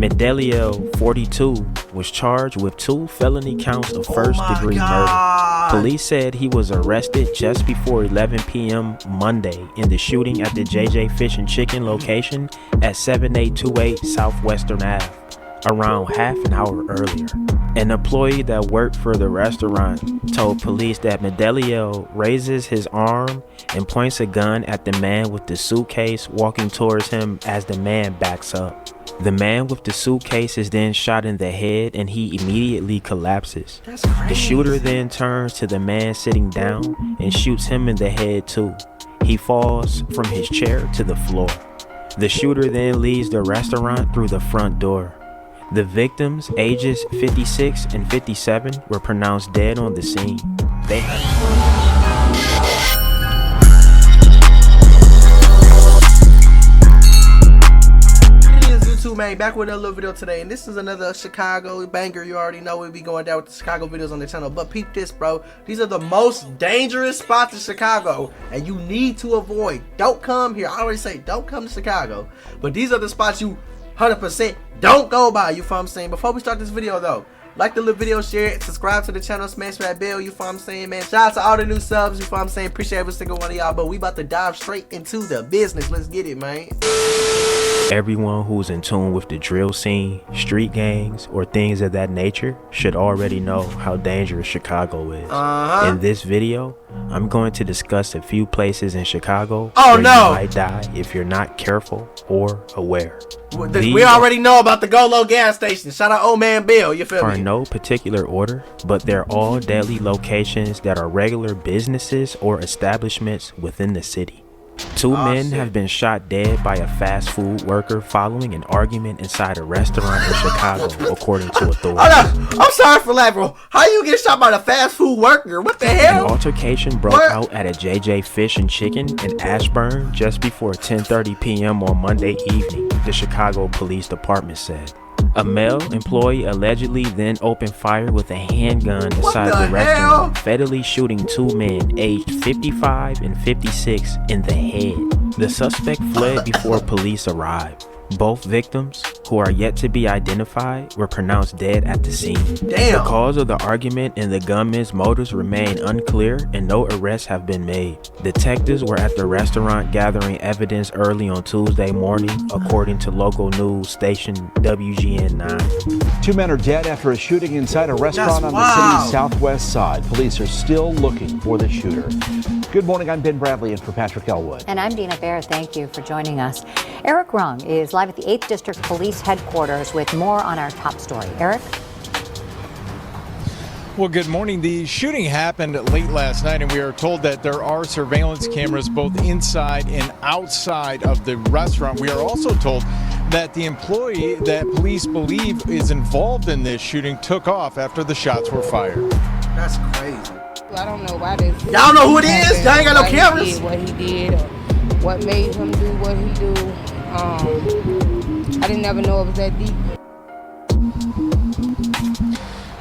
Medellio, 42, was charged with 2 felony counts of first-degree murder. Police said he was arrested just before 11 p.m. Monday in the shooting at the JJ Fish and Chicken location at 7828 Southwestern Ave, around half an hour earlier. An employee that worked for the restaurant told police that Medellio raises his arm and points a gun at the man with the suitcase walking towards him as the man backs up. The man with the suitcase is then shot in the head and he immediately collapses. That's crazy. The shooter then turns to the man sitting down and shoots him in the head too. He falls from his chair to the floor. The shooter then leaves the restaurant through the front door. The victims, ages 56 and 57, were pronounced dead on the scene. They had YouTube, man, back with another little video today, and this is another Chicago banger. You already know we'll be going down with the Chicago videos on the channel, but peep this, bro. These are the most dangerous spots in Chicago, and you need to avoid. Don't come here. I already say don't come to Chicago, but these are the spots you 100% don't go by. You feel what I'm saying? Before we start this video though, like the little video, share it, subscribe to the channel, smash that bell. You feel what I'm saying, man? Shout out to all the new subs. You feel what I'm saying? Appreciate every single one of y'all, but we about to dive straight into the business. Let's get it, man. Everyone who's in tune with the drill scene, street gangs, or things of that nature should already know how dangerous Chicago is. In this video, I'm going to discuss a few places in Chicago where you might die if you're not careful or aware. We already know about the Go Low gas station. Shout out old man Bill, you feel me? In no particular order, but they're all deadly locations that are regular businesses or establishments within the city. 2 men have been shot dead by a fast food worker following an argument inside a restaurant in Chicago, according to authorities. I'm sorry for laughing, bro. How you get shot by a fast food worker? What the hell? An altercation broke out at a JJ Fish and Chicken in Ashburn just before 10:30 p.m. on Monday evening, the Chicago Police Department said. A male employee allegedly then opened fire with a handgun inside the restaurant, fatally shooting 2 men aged 55 and 56 in the head. The suspect fled before police arrived. Both victims, who are yet to be identified, were pronounced dead at the scene. Damn. The cause of the argument and the gunman's motives remain unclear and no arrests have been made. Detectives were at the restaurant gathering evidence early on Tuesday morning, according to local news station WGN9. 2 men are dead after a shooting inside a restaurant on the city's southwest side. Police are still looking for the shooter. Good morning, I'm Ben Bradley in for Patrick Elwood. And I'm Dina Baer. Thank you for joining us. Eric Rung is live at the 8th District Police Headquarters with more on our top story. Eric? Well, good morning. The shooting happened late last night, and we are told that there are surveillance cameras both inside and outside of the restaurant. We are also told that the employee that police believe is involved in this shooting took off after the shots were fired. That's crazy. I don't know why this. Y'all know who it is? Y'all ain't got no cameras. What he did, or what made him do what he do. I didn't ever know it was that deep.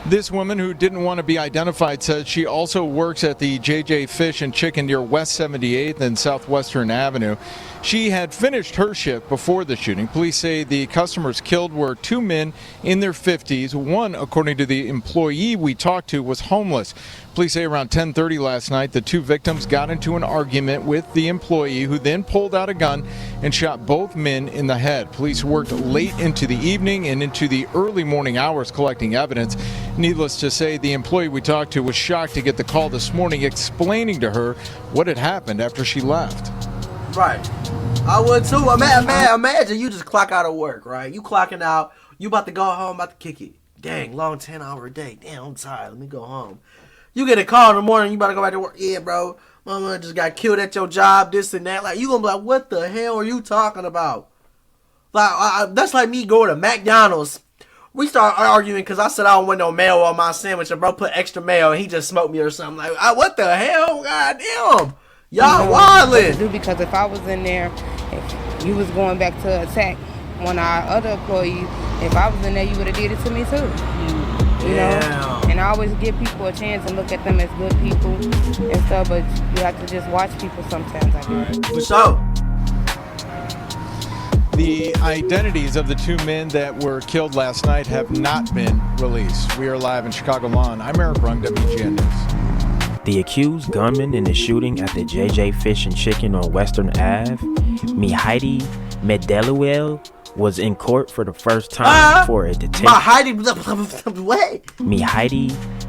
This woman, who didn't want to be identified, said she also works at the JJ Fish and Chicken near West 78th and Southwestern Avenue. She had finished her shift before the shooting. Police say the customers killed were 2 men in their 50s. One, according to the employee we talked to, was homeless. Police say around 10:30 last night, the 2 victims got into an argument with the employee, who then pulled out a gun and shot both men in the head. Police worked late into the evening and into the early morning hours collecting evidence. Needless to say, the employee we talked to was shocked to get the call this morning explaining to her what had happened after she left. Right. I would too. Imagine you just clock out of work, right? You clocking out. You about to go home, about to kick it. Dang, long 10-hour day. Damn, I'm tired. Let me go home. You get a call in the morning, you about to go back to work. Yeah, bro. Mama just got killed at your job, this and that. Like, you gonna be like, what the hell are you talking about? Like, that's like me going to McDonald's. We start arguing because I said I don't want no mayo on my sandwich, and bro put extra mayo, and he just smoked me or something. Like, what the hell? God damn. Y'all wildin'. Because if I was in there, if you was going back to attack one of our other employees, if I was in there, you would have did it to me too. You know? And I always give people a chance and look at them as good people and stuff, but you have to just watch people sometimes, I guess. For sure. The identities of the two men that were killed last night have not been released. We are live in Chicago Lawn. I'm Eric Rung, WGN News. The accused gunman in the shooting at the JJ Fish and Chicken on Western Ave, Mihidi Medeliwel, was in court for the first time for a detention. Mihidi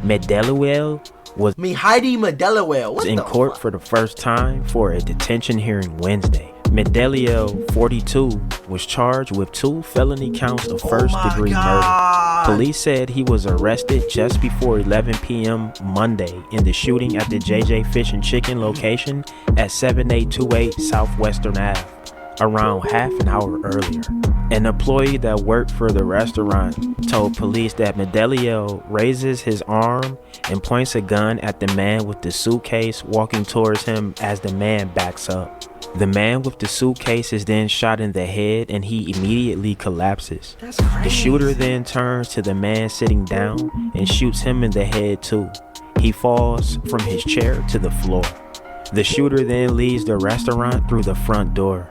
Medeliwel was in court for the first time for a detention hearing Wednesday. Medeliwel, 42, was charged with 2 felony counts of first-degree murder. Police said he was arrested just before 11 p.m. Monday in the shooting at the JJ Fish and Chicken location at 7828 Southwestern Ave, around half an hour earlier. An employee that worked for the restaurant told police that Medeliwel raises his arm and points a gun at the man with the suitcase walking towards him as the man backs up. The man with the suitcase is then shot in the head and he immediately collapses. That's crazy. The shooter then turns to the man sitting down and shoots him in the head too. He falls from his chair to the floor. The shooter then leaves the restaurant through the front door.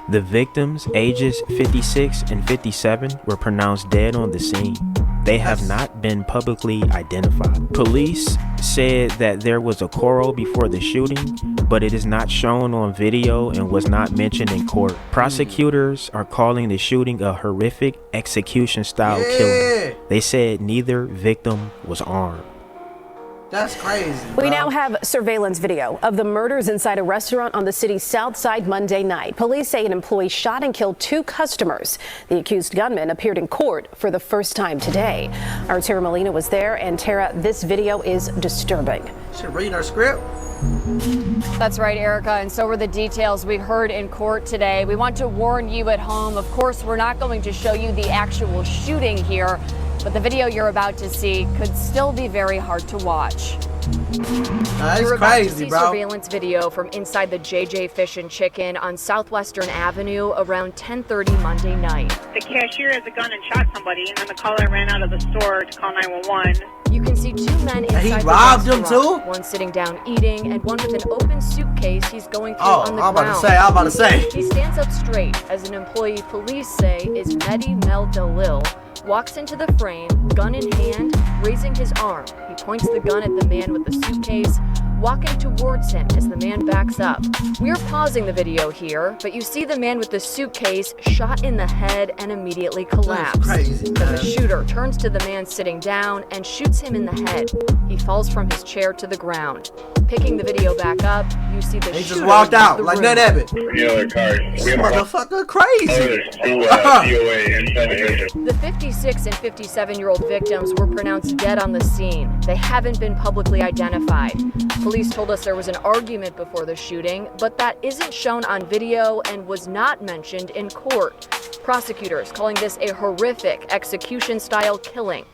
The victims, ages 56 and 57, were pronounced dead on the scene. They have not been publicly identified. Police said that there was a quarrel before the shooting, but it is not shown on video and was not mentioned in court. Prosecutors are calling the shooting a horrific execution-style killing. They said neither victim was armed. That's crazy, We now have surveillance video of the murders inside a restaurant on the city's south side Monday night. Police say an employee shot and killed 2 customers. The accused gunman appeared in court for the first time today. Our Tara Molina was there, and Tara, this video is disturbing. Should read our script. That's right, Erica, and so were the details we heard in court today. We want to warn you at home, of course, we're not going to show you the actual shooting here, but the video you're about to see could still be very hard to watch. That's You're about crazy, to see bro. surveillance video from inside the JJ Fish and Chicken on Southwestern Avenue around 10:30 Monday night. The cashier has a gun and shot somebody, and then the caller ran out of the store to call 911. You can see 2 men inside he the robbed him restaurant, too? one sitting down eating and one with an open suitcase he's going through on the I'm ground. about to say. He stands up straight as an employee police say is Mehdi Meldalil walks into the frame, gun in hand, raising his arm. He points the gun at the man with the suitcase, walking towards him as the man backs up. We're pausing the video here, but you see the man with the suitcase shot in the head and immediately collapse. That's crazy, man. Then the shooter turns to the man sitting down and shoots him in the head. He falls from his chair to the ground. Picking the video back up, you see the He shooter just walked out leave the like room. that Ebbett. This motherfucker crazy. The 56 and 57-year-old victims were pronounced dead on the scene. They haven't been publicly identified. Police told us there was an argument before the shooting, but that isn't shown on video and was not mentioned in court. Prosecutors calling this a horrific execution-style killing.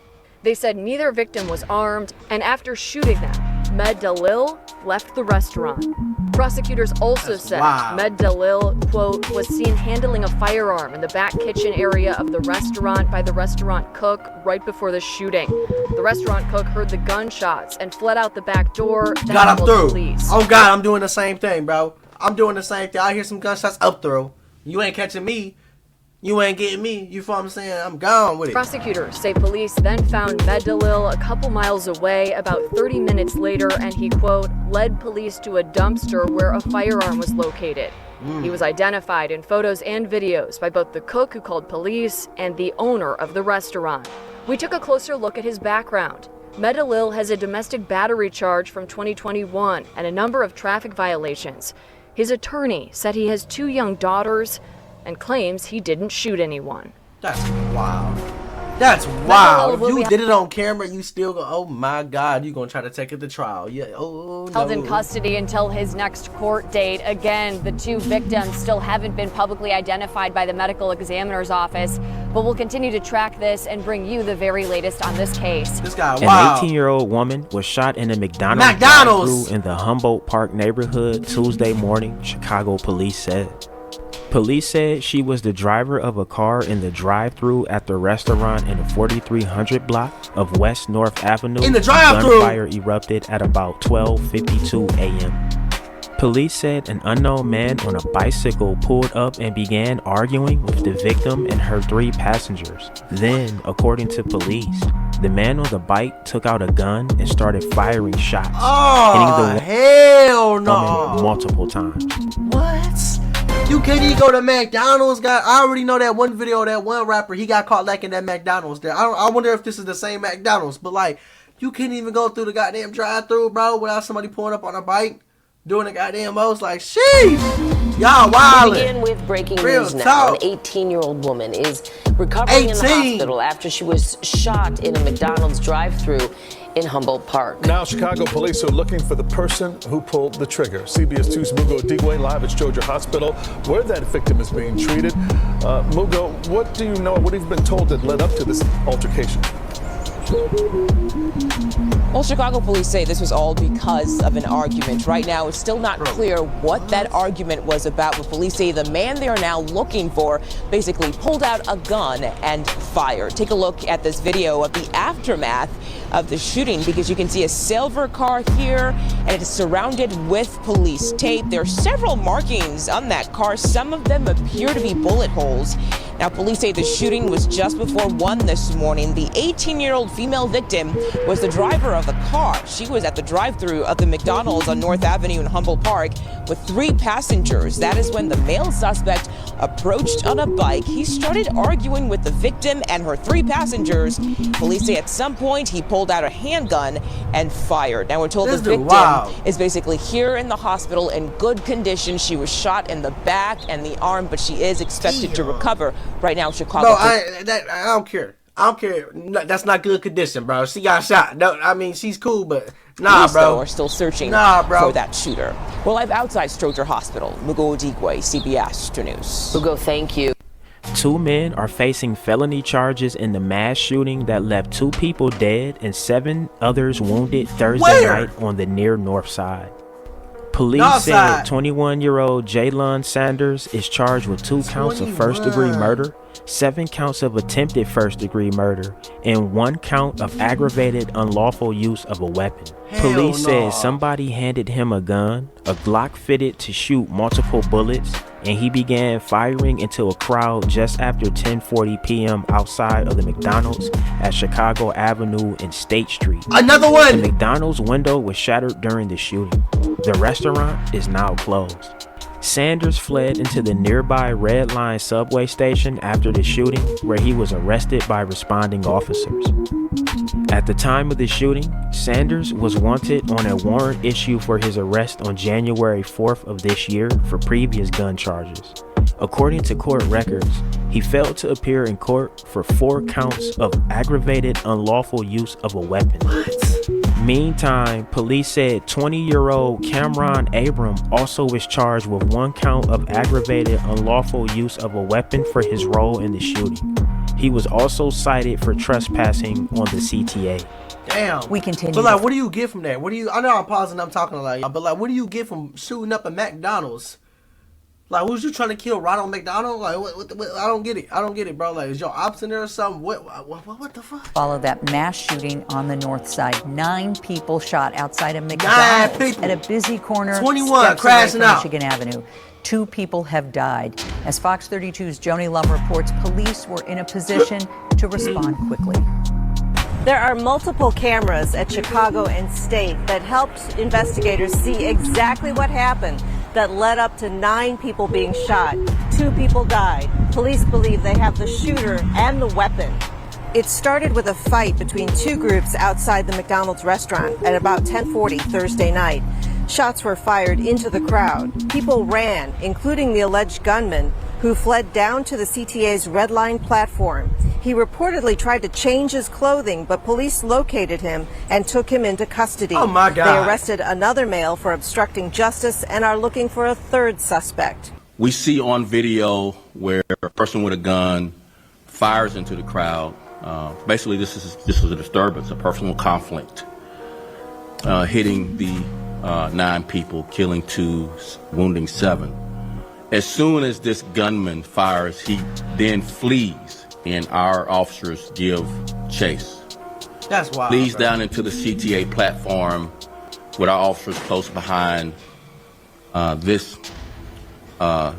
They said neither victim was armed, and after shooting them, Medeliwel left the restaurant. Prosecutors also said Medeliwel, quote, was seen handling a firearm in the back kitchen area of the restaurant by the restaurant cook right before the shooting. The restaurant cook heard the gunshots and fled out the back door. God, I'm through. Oh, God, I'm doing the same thing, bro. I'm doing the same thing. I hear some gunshots, up through. You ain't catching me. You ain't getting me. You feel what I'm saying? I'm gone with it. Prosecutors say police then found Medeliwel a couple miles away about 30 minutes later, and he, quote, led police to a dumpster where a firearm was located. He was identified in photos and videos by both the cook who called police and the owner of the restaurant. We took a closer look at his background. Medeliwel has a domestic battery charge from 2021 and a number of traffic violations. His attorney said he has 2 young daughters and claims he didn't shoot anyone. That's wild. That's wild. If you did it on camera, you still go, oh my God, you gonna try to take it to trial. Yeah, oh no. Held in custody until his next court date. Again, the 2 victims still haven't been publicly identified by the medical examiner's office, but we'll continue to track this and bring you the very latest on this case. This guy, An wow. 18-year-old woman was shot in a McDonald's drive-thru in the Humboldt Park neighborhood Tuesday morning, Chicago police said. Police said she was the driver of a car in the drive-thru at the restaurant in the 4300 block of West North Avenue. In the drive-thru! Gunfire erupted at about 12:52 a.m. Police said an unknown man on a bicycle pulled up and began arguing with the victim and her 3 passengers. Then, according to police, the man on the bike took out a gun and started firing shots, hitting the hell no! woman multiple times. What? You can't even go to McDonald's, guy. I already know that one video of that one rapper. He got caught like in that McDonald's there. I wonder if this is the same McDonald's, but like, you can't even go through the goddamn drive-thru, bro, without somebody pulling up on a bike. Doing the goddamn most, like, sheesh! Y'all wildin'. We begin with breaking Real news now. talk. An 18-year-old woman is recovering in the hospital after she was shot in a McDonald's drive-thru in Humboldt Park. Now, Chicago police are looking for the person who pulled the trigger. CBS 2's Mugo Digwe live at Georgia Hospital, where that victim is being treated. Mugo, what do you know, what have you been told that led up to this altercation? Well, Chicago police say this was all because of an argument. Right now, it's still not clear what that argument was about, but police say the man they are now looking for basically pulled out a gun and fired. Take a look at this video of the aftermath of the shooting, because you can see a silver car here, and it is surrounded with police tape. There are several markings on that car. Some of them appear to be bullet holes. Now, police say the shooting was just before 1 this morning. The 18-year-old female victim was the driver of the car. She was at the drive-thru of the McDonald's on North Avenue in Humboldt Park with 3 passengers. That is when the male suspect approached on a bike. He started arguing with the victim and her 3 passengers. Police say at some point he pulled out a handgun and fired. Now, we're told the victim is basically here in the hospital in good condition. She was shot in the back and the arm, but she is expected to recover. Right now, Chicago. No, I don't care. I don't care. No, that's not good condition, bro. She got shot. No, I mean, she's cool, but nah, police, bro. Though, are still searching for that shooter. We're live outside Stroger Hospital. Mugo Digwe, CBS 2 News. Mugo, thank you. 2 men are facing felony charges in the mass shooting that left 2 people dead and 7 others wounded Thursday night on the near north side. Police said 21-year-old Jalen Sanders is charged with 2 counts of first-degree murder, 7 counts of attempted first-degree murder, and 1 count of aggravated unlawful use of a weapon. Police said somebody handed him a gun, a Glock fitted to shoot multiple bullets, and he began firing into a crowd just after 10:40 p.m. outside of the McDonald's at Chicago Avenue and State Street. Another one! The McDonald's window was shattered during the shooting. The restaurant is now closed. Sanders fled into the nearby Red Line subway station after the shooting, where he was arrested by responding officers. At the time of the shooting, Sanders was wanted on a warrant issued for his arrest on January 4th of this year for previous gun charges. According to court records, he failed to appear in court for 4 counts of aggravated unlawful use of a weapon. Meantime, police said 20-year-old Cameron Abram also was charged with 1 count of aggravated unlawful use of a weapon for his role in the shooting. He was also cited for trespassing on the CTA. Damn. We continue. But like, what do you get from that? What do you? I know I'm pausing. I'm talking like, but like, what do you get from shooting up a McDonald's? Like, was you trying to kill Ronald McDonald? Like, what, I don't get it. I don't get it, bro. Like, is your ops in there or something? What the fuck? Follow that mass shooting on the north side. 9 people shot outside of McDonald's at a busy corner. 21 crashing out. Michigan Avenue. 2 people have died. As Fox 32's Joni Lum reports, police were in a position to respond quickly. There are multiple cameras at Chicago and State that helped investigators see exactly what happened that led up to 9 people being shot. 2 people died. Police believe they have the shooter and the weapon. It started with a fight between 2 groups outside the McDonald's restaurant at about 10:40 Thursday night. Shots were fired into the crowd. People ran, including the alleged gunman, who fled down to the CTA's Red Line platform. He reportedly tried to change his clothing, but police located him and took him into custody. Oh my God. They arrested another male for obstructing justice and are looking for a 3rd suspect. We see on video where a person with a gun fires into the crowd. Basically, this is a disturbance, a personal conflict, hitting the 9 people, killing 2, wounding 7. As soon as this gunman fires, he then flees, and our officers give chase. That's wild. Flees down into the CTA platform with our officers close behind. this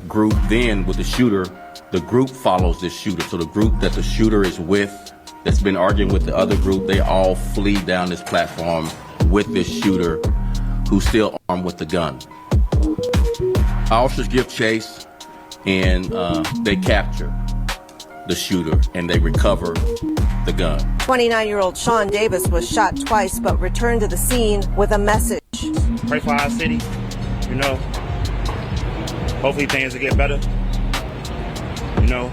group then with the shooter, the group follows this shooter. So the group that the shooter is with, that's been arguing with the other group, they all flee down this platform with this shooter who's still armed with the gun. Officers give chase and they capture the shooter and they recover the gun. 29-year-old Sean Davis was shot twice but returned to the scene with a message. Pray for our city, you know. Hopefully things will get better, you know.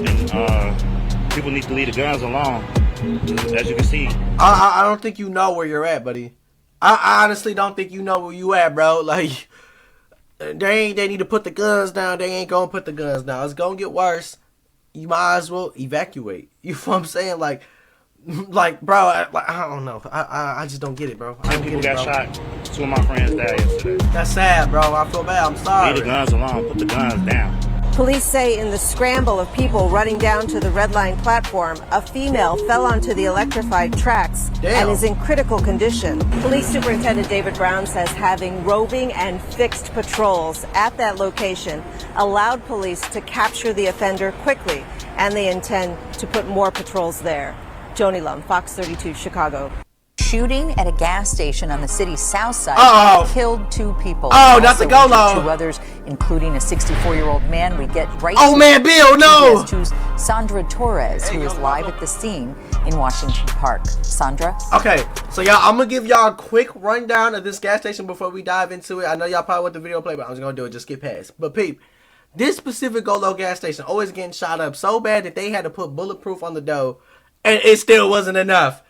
And people need to leave the guns alone, as you can see. I don't think you know where you're at, buddy. I honestly don't think you know where you at, bro. Like, they need to put the guns down. They ain't gonna put the guns down. It's gonna get worse. You might as well evacuate. You know what I'm saying? Like, bro, I don't know. I just don't get it, bro. I don't People get it, got bro. shot. 2 of my friends died yesterday. That's sad, bro. I feel bad. I'm sorry. Leave the guns alone. Put the guns down. Police say in the scramble of people running down to the Red Line platform, a female fell onto the electrified tracks and is in critical condition. Police Superintendent David Brown says having roving and fixed patrols at that location allowed police to capture the offender quickly, and they intend to put more patrols there. Joni Lum, Fox 32, Chicago. Shooting at a gas station on the city's south side killed 2 people. Oh, not the Also Golo. 2 others, including a 64-year-old man. We get right Oh, to man, Bill, no. CBS 2's Sandra Torres, who is live at the scene in Washington Park. Sandra? Okay, so y'all, I'm gonna give y'all a quick rundown of this gas station before we dive into it. I know y'all probably want the video play, but I'm just gonna do it. Just skip past. But peep, this specific Golo gas station always getting shot up so bad that they had to put bulletproof on the door, and it still wasn't enough.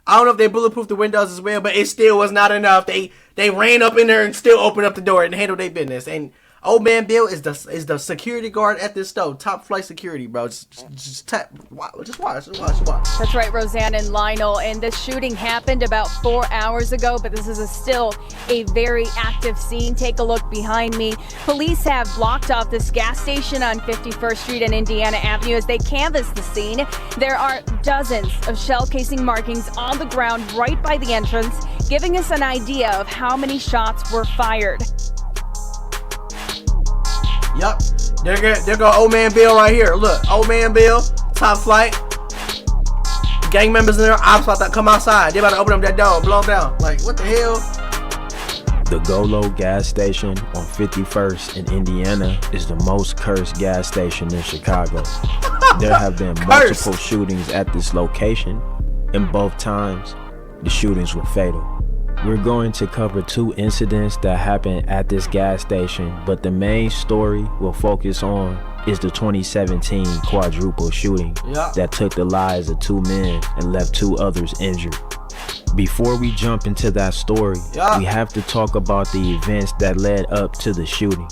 I don't know if they bulletproofed the windows as well, but it still was not enough. They ran up in there and still opened up the door and handled their business. And old man Bill is the security guard at this store, top flight security, bro. Just watch. That's right, Roseanne and Lionel. And this shooting happened about 4 hours ago, but this is still a very active scene. Take a look behind me. Police have blocked off this gas station on 51st Street and Indiana Avenue as they canvass the scene. There are dozens of shell casing markings on the ground right by the entrance, giving us an idea of how many shots were fired. Yup. There go old man Bill right here. Look, old man Bill, top flight. Gang members in there, ops about to come outside. They about to open up that door and blow them down. Like, what the hell? The Golo gas station on 51st in Indiana is the most cursed gas station in Chicago. There have been multiple shootings at this location, and both times, the shootings were fatal. We're going to cover 2 incidents that happened at this gas station, but the main story we'll focus on is the 2017 quadruple shooting that took the lives of 2 men and left 2 others injured. Before we jump into that story, we have to talk about the events that led up to the shooting.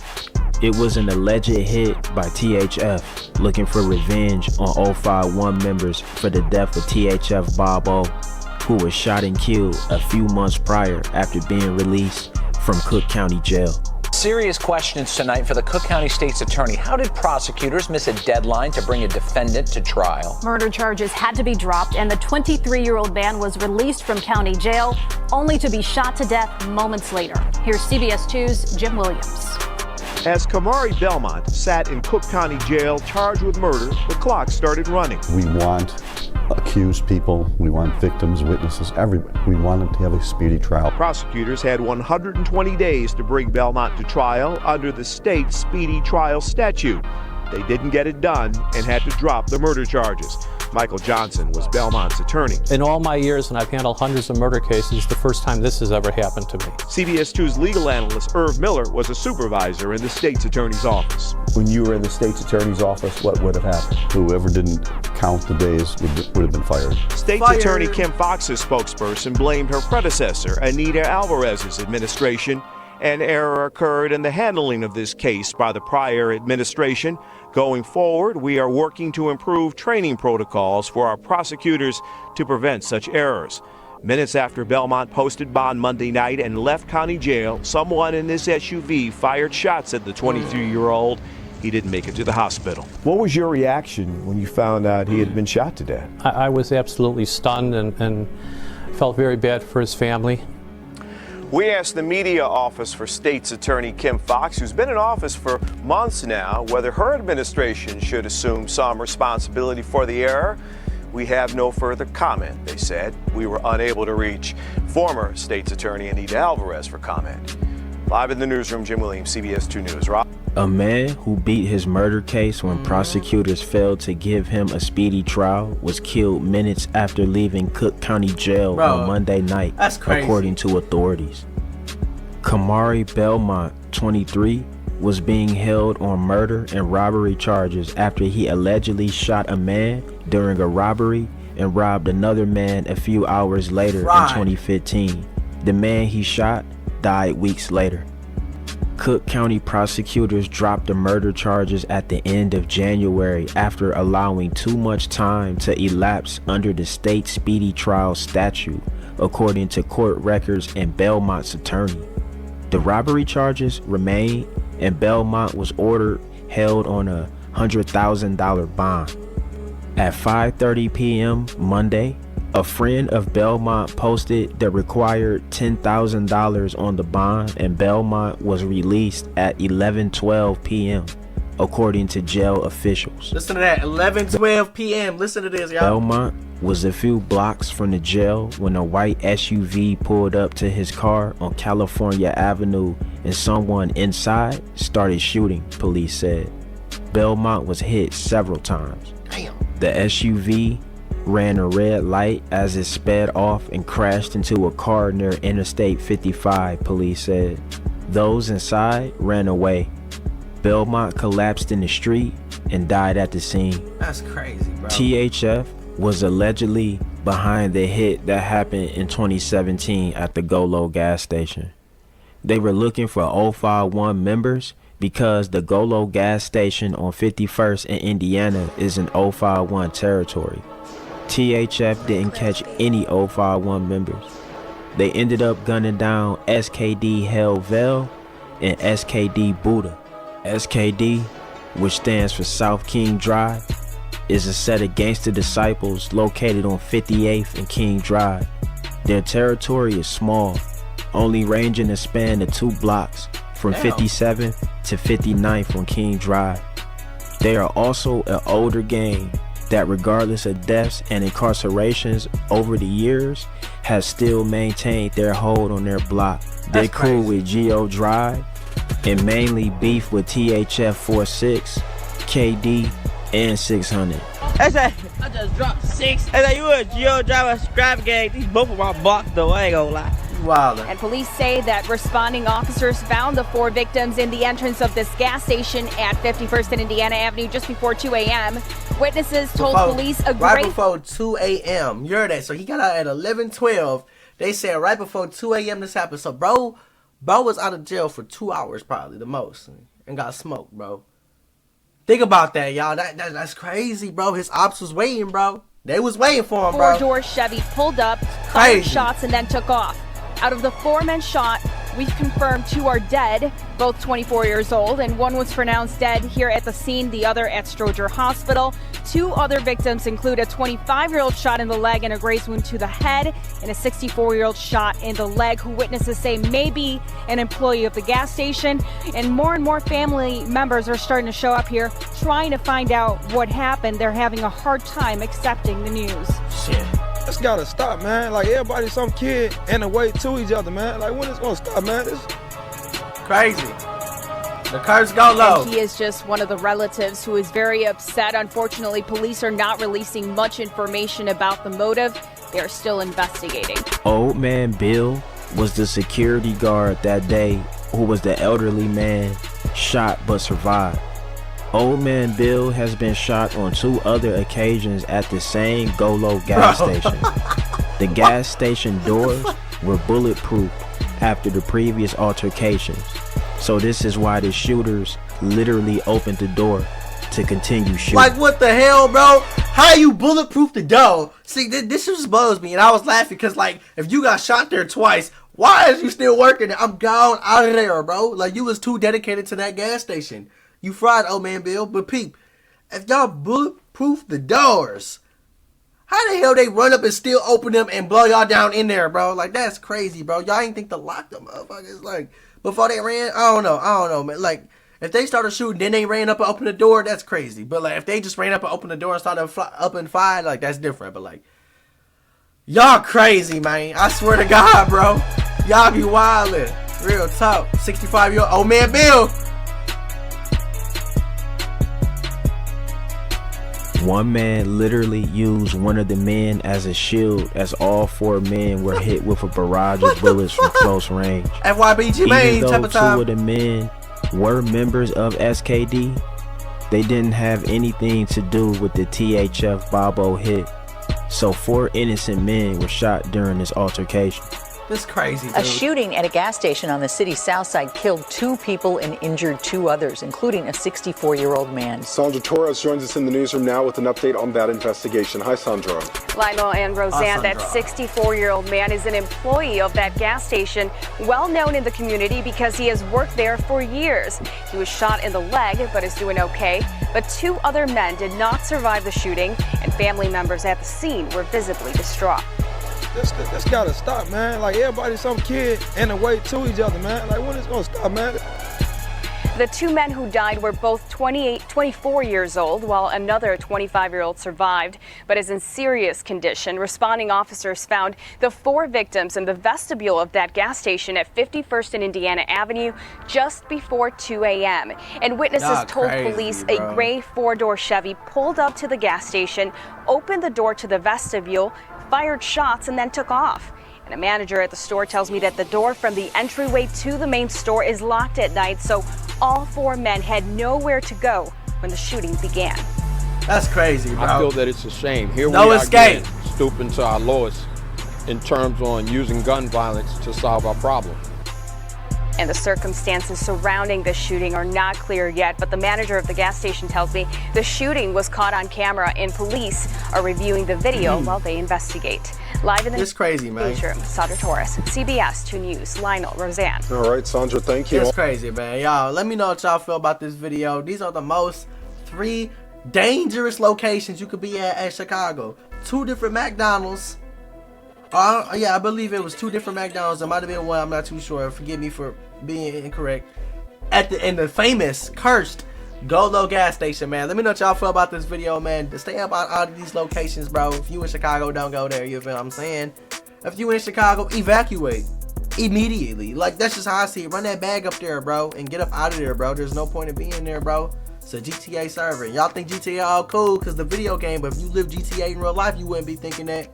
It was an alleged hit by THF looking for revenge on 051 members for the death of THF Bob O, who was shot and killed a few months prior after being released from Cook County Jail. Serious questions tonight for the Cook County State's Attorney. How did prosecutors miss a deadline to bring a defendant to trial? Murder charges had to be dropped, and the 23-year-old man was released from county jail, only to be shot to death moments later. Here's CBS 2's Jim Williams. As Kamari Belmont sat in Cook County Jail charged with murder, the clock started running. We want accused people, we want victims, witnesses, everybody. We want them to have a speedy trial. Prosecutors had 120 days to bring Belmont to trial under the state speedy trial statute. They didn't get it done and had to drop the murder charges. Michael Johnson was Belmont's attorney. In all my years, and I've handled hundreds of murder cases, the first time this has ever happened to me. CBS 2's legal analyst Irv Miller was a supervisor in the state's attorney's office. When you were in the state's attorney's office, what would have happened? Whoever didn't count the days would have been fired. State's attorney Kim Fox's spokesperson blamed her predecessor, Anita Alvarez's administration. An error occurred in the handling of this case by the prior administration. Going forward, we are working to improve training protocols for our prosecutors to prevent such errors. Minutes after Belmont posted bond Monday night and left county jail, someone in this SUV fired shots at the 23-year-old. He didn't make it to the hospital. What was your reaction when you found out he had been shot to death? I was absolutely stunned and felt very bad for his family. We asked the media office for State's Attorney Kim Foxx, who's been in office for months now, whether her administration should assume some responsibility for the error. We have no further comment, they said. We were unable to reach former State's Attorney Anita Alvarez for comment. Live in the newsroom, Jim Williams, CBS 2 News. Rob? A man who beat his murder case when prosecutors failed to give him a speedy trial was killed minutes after leaving Cook County Jail on Monday night, according to authorities. Kamari Belmont, 23, was being held on murder and robbery charges after he allegedly shot a man during a robbery and robbed another man a few hours later in 2015. The man he shot died weeks later. Cook County prosecutors dropped the murder charges at the end of January after allowing too much time to elapse under the state speedy trial statute, according to court records and Belmont's attorney. The robbery charges remain, and Belmont was ordered held on a $100,000 bond. At 5:30 p.m. Monday, a friend of Belmont posted the required $10,000 on the bond, and Belmont was released at 11:12 p.m., according to jail officials. Listen to that, 11:12 p.m. Listen to this, y'all. Belmont was a few blocks from the jail when a white SUV pulled up to his car on California Avenue and someone inside started shooting, police said. Belmont was hit several times. Damn. The SUV ran a red light as it sped off and crashed into a car near Interstate 55, police said. Those inside ran away. Belmont collapsed in the street and died at the scene. That's crazy, bro. THF was allegedly behind the hit that happened in 2017 at the Golo gas station. They were looking for 051 members because the Golo gas station on 51st in Indiana is in 051 territory. THF didn't catch any 051 members. They ended up gunning down SKD Hellvel and SKD Buddha. SKD, which stands for South King Drive, is a set of gangster disciples located on 58th and King Drive. Their territory is small, only ranging a span of 2 blocks from 57th to 59th on King Drive. They are also an older gang that, regardless of deaths and incarcerations over the years, has still maintained their hold on their block. They cool with Geo Drive and mainly beef with THF 46, KD, and 600. I just dropped 6. You a Geo Driver scrap gang. These both of my blocks though, I ain't gonna lie. And police say that responding officers found the 4 victims in the entrance of this gas station at 51st and Indiana Avenue just before 2 a.m. Witnesses told police right before 2 a.m. You heard that? So he got out at 11:12. They said right before 2 a.m. this happened. So bro was out of jail for 2 hours probably the most and got smoked, bro. Think about that, y'all. That's crazy, bro. His ops was waiting, bro. They was waiting for him, bro. 4-door Chevy pulled up, fired shots, and then took off. Out of the 4 men shot, we've confirmed 2 are dead, both 24 years old, and 1 was pronounced dead here at the scene, the other at Stroger Hospital. 2 other victims include a 25-year-old shot in the leg and a graze wound to the head, and a 64-year-old shot in the leg, who witnesses say may be an employee of the gas station. And more family members are starting to show up here, trying to find out what happened. They're having a hard time accepting the news. Shit. It's gotta stop, man. Like, everybody's some kid and a way to each other, man. Like, when it's gonna stop, man? It's crazy. The curse go low. And he is just one of the relatives who is very upset. Unfortunately, police are not releasing much information about the motive. They are still investigating. Old Man Bill was the security guard that day who was the elderly man shot but survived. Old Man Bill has been shot on 2 other occasions at the same Golo gas station. The gas station doors were bulletproof after the previous altercations. So this is why the shooters literally opened the door to continue shooting. Like, what the hell, bro? How you bulletproof the door? See, this just blows me, and I was laughing because, like, if you got shot there twice, why is you still working there? I'm gone out of there, bro. Like, you was too dedicated to that gas station. You fried, Old Man Bill. But peep, if y'all bulletproof the doors, How the hell they run up and still open them and blow y'all down in there, bro? Like, that's crazy, bro. Y'all ain't think to lock them motherfuckers, like, before they ran? I don't know, man. Like, if they started shooting, then they ran up and opened the door, that's crazy. But, like, if they just ran up and opened the door and started up and fired, like, that's different. But, like, y'all crazy, man. I swear to God, bro. Y'all be wildin'. Real talk. 65-year-old old man Bill. One man literally used one of the men as a shield as all 4 men were hit with a barrage of bullets from close range. FYBG main type Even though of time. 2 of the men were members of SKD, they didn't have anything to do with the THF Bobo hit. So 4 innocent men were shot during this altercation. This crazy, dude. A shooting at a gas station on the city's south side killed 2 people and injured 2 others, including a 64-year-old man. Sandra Torres joins us in the newsroom now with an update on that investigation. Hi, Sandra. Lionel and Roseanne, that 64-year-old man is an employee of that gas station, well known in the community because he has worked there for years. He was shot in the leg, but is doing okay. But 2 other men did not survive the shooting, and family members at the scene were visibly distraught. This gotta stop, man. Like, everybody's some kid in the way to each other, man. Like, when it's gonna stop, man? The 2 men who died were both 24 years old, while another 25-year-old survived, but is in serious condition. Responding officers found the 4 victims in the vestibule of that gas station at 51st and Indiana Avenue just before 2 a.m. And witnesses told police a gray 4-door Chevy pulled up to the gas station, opened the door to the vestibule, fired shots, and then took off. And a manager at the store tells me that the door from the entryway to the main store is locked at night, so all 4 men had nowhere to go when the shooting began. That's crazy, bro. I feel that it's a shame. Here no we are escape. Again, stooping to our lowest in terms on using gun violence to solve our problem. And the circumstances surrounding the shooting are not clear yet, but the manager of the gas station tells me the shooting was caught on camera and police are reviewing the video while they investigate. Live in the newsroom, Sandra Torres, CBS 2 News, Lionel, Roseanne. All right, Sandra, thank you. It's crazy, man. Y'all, let me know what y'all feel about this video. These are the most 3 dangerous locations you could be at Chicago. 2 different McDonald's. Yeah, I believe it was 2 different McDonald's. It might have been 1. I'm not too sure. Forgive me for being incorrect. In the famous, cursed Go-Low gas station, man. Let me know what y'all feel about this video, man. To stay up out of these locations, bro. If you in Chicago, don't go there. You feel what I'm saying? If you in Chicago, evacuate immediately. Like, that's just how I see it. Run that bag up there, bro, and get up out of there, bro. There's no point in being there, bro. It's a GTA server. Y'all think GTA all cool because the video game, but if you live GTA in real life, you wouldn't be thinking that.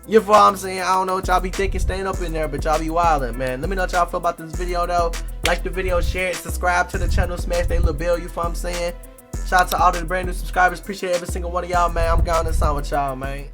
You feel what I'm saying? I don't know what y'all be thinking staying up in there, but y'all be wildin', man. Let me know what y'all feel about this video, though. Like the video, share it, subscribe to the channel, smash that little bell, you feel what I'm saying? Shout out to all the brand new subscribers. Appreciate every single one of y'all, man. I'm going to sign with y'all, man.